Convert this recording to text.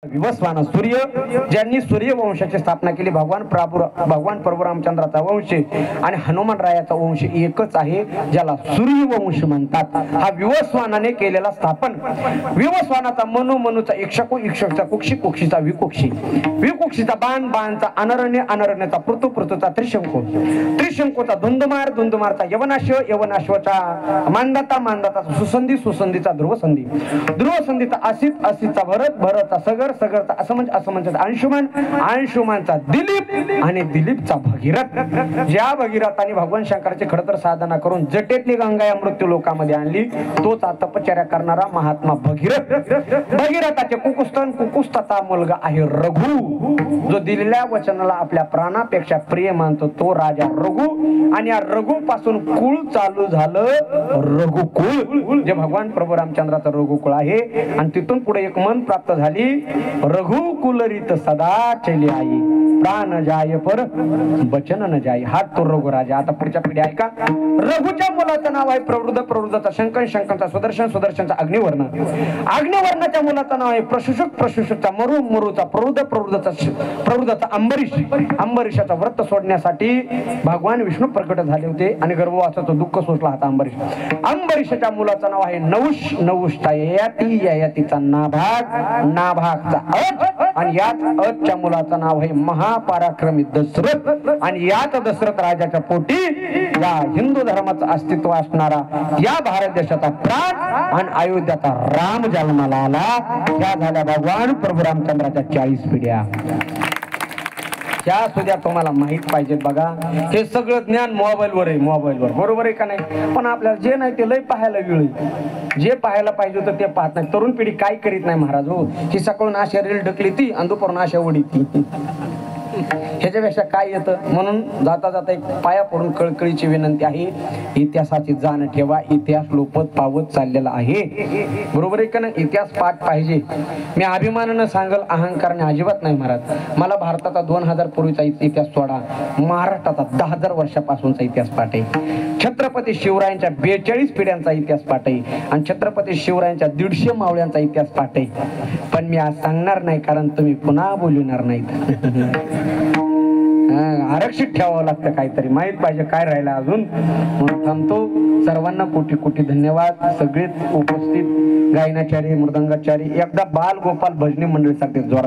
विवस्वान सूर्य ज्यांनी सूर्यवंशाची स्थापना केली। भगवान प्रभू रामचंद्राचा वंश आणि हनुमान रायाचा वंश एकच आहे, ज्याला सूर्यवंश म्हणतात। हा विवस्वानाने केलेला स्थापन। विवस्वानाचा मनुचा इक्षकू, इक्षकचा कुक्षी, कुक्षीचा विकुक्षी, विकुक्षीचा बाण, बाणचा अनरण्य, अनरण्याचा पृथु, पृथुचा त्रिशंकू, त्रिशंकूचा धुंदमार, धुंदमारचा यवनाश्व, यवनाश्वचा मांदाता, मांदाता सुसंधी, सुसंधीचा ध्रुवसंधी, ध्रुवसंधीचा असित, असितचा भरत, भरतचा सगर, सगरचा असमंज, असमंजचा अंशुमान, अंशुमानचा दिलीप आणि दिलीपचा भगीरथ। ज्या भगीरथाने भगवान शंकराची खडतर साधना करून जटेतली गंगा या मृत्यू लोकामध्ये आणली, तोच तपश्चर्या करणारा महात्मा भगीरथ। भगीरथाचे कुकुस्थान, कुकुस्थाचा मुलगा आहे रघु, जो दिलेल्या वचनाला आपल्या प्राणापेक्षा प्रिय मानतो, तो राजा रघु। आणि या रघु पासून कुळ चालू झालं रघुकुळ, जे भगवान प्रभू रामचंद्राचं रघुकुळ आहे। आणि तिथून पुढे एक मन प्राप्त झाली, रघुकुल रीत सदा चली आई, प्राण जाय पर बचन न जाय। हा तो रघु राजा। आता पुढच्या पिढी ऐका। रघुच्या मुलाचं नाव आहे प्रवृद्ध, प्रवृद्धचा शंकर, शंकरचा सुदर्शन, सुदर्शनचा अग्निवर्ण, अग्निवर्णाच्या मुलाचं नाव आहे प्रशुषक, प्रशुषकचा मरु, मरुचा प्रवृद्ध, प्रवृद्धचा अंबरीश, अंबरीशाचा व्रत सोडण्यासाठी भगवान विष्णू प्रकट झाले होते आणि गर्भवासाचं दुःख सोसला होता अंबरीश। अंबरीशाच्या मुलाचं नाव आहे नहुष, नहुषचा ययाती, ययातीचा नाभाग, नाभागचा अज, आणि याच अजच्या मुलाचं नाव आहे महापराक्रमी दशरथ। आणि याच दशरथ राजाच्या पोटी या हिंदू धर्माचं अस्तित्व असणारा या भारत देशाचा प्राण आणि अयोध्याचा राम जन्माला आला। त्या झाल्या भगवान प्रभू रामचंद्राच्या 40 पिढ्या। त्या सुद्धा तुम्हाला माहित पाहिजे बघा। हे सगळं ज्ञान मोबाईलवर आहे, मोबाईलवर, बरोबर आहे का नाही? पण आपल्याला जे नाही ते लय पाहायला वेळ, जे पाहायला पाहिजे होतं ते पाहत नाही। तरुण पिढी काय करीत नाही महाराज हो, ही सकाळून अशा रील ढकली ती आणि दुपारून अशा उडी ती, ह्याच्यापेक्षा काय येतं? म्हणून जाता जाता एक पाया पडून कळकळीची विनंती आहे, इतिहासाची जाण ठेवा। इतिहास लोपत पावत चाललेला आहे, बरोबर आहे का नाही? इतिहास पाठ पाहिजे। मी अभिमानानं सांगल, अहंकाराने अजिबात नाही महाराज। मला भारताचा 2000 पूर्वीचा इतिहास सोडा, महाराष्ट्राचा 10,000 वर्षापासूनचा इतिहास पाठ आहे। छत्रपती शिवरायांच्या 42 पिढ्यांचा इतिहास पाठ आहे आणि छत्रपती शिवरायांच्या 150 मावळ्यांचा इतिहास पाठ आहे। पण मी आज सांगणार नाही, कारण तुम्ही पुन्हा बोलणार नाहीत। आरक्षित ठेवावं लागतं, काहीतरी माहित पाहिजे काय राहिलं अजून, म्हणून थांबतो। सर्वांना कोटी कोटी धन्यवाद। सगळेच उपस्थित गायनाचारी, मृदंगाचारी, एकदा बाल गोपाल भजनी मंडळी सांगते जोरात।